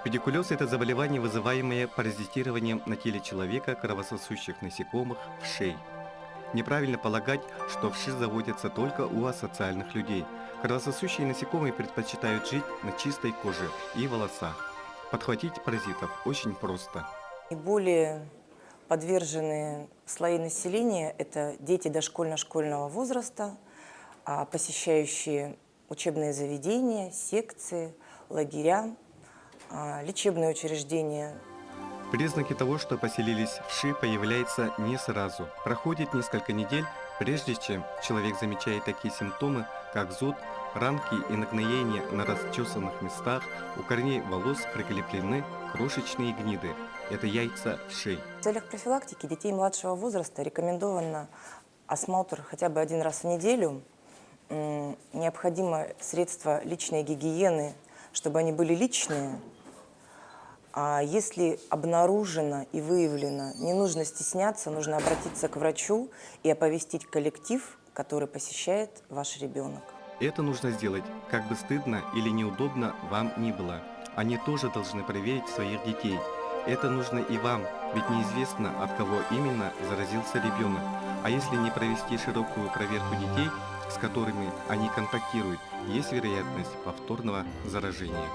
Педикулез – это заболевание, вызываемое паразитированием на теле человека кровососущих насекомых вшей. Неправильно полагать, что вши заводятся только у асоциальных людей. Кровососущие насекомые предпочитают жить на чистой коже и волосах. Подхватить паразитов очень просто. Наиболее подверженные слои населения – это дети дошкольно-школьного возраста, посещающие учебные заведения, секции, лагеря, лечебные учреждения. Признаки того, что поселились вши, появляются не сразу. Проходит несколько недель, прежде чем человек замечает такие симптомы, как зуд, ранки и нагноения на расчесанных местах, у корней волос прикреплены крошечные гниды. Это яйца вшей. В целях профилактики детей младшего возраста рекомендовано осмотр хотя бы один раз в неделю. Необходимо средства личной гигиены, чтобы они были личные. А если обнаружено и выявлено, не нужно стесняться, нужно обратиться к врачу и оповестить коллектив, который посещает ваш ребенок. Это нужно сделать, как бы стыдно или неудобно вам ни было. Они тоже должны проверить своих детей. Это нужно и вам, ведь неизвестно, от кого именно заразился ребенок. А если не провести широкую проверку детей, с которыми они контактируют, есть вероятность повторного заражения.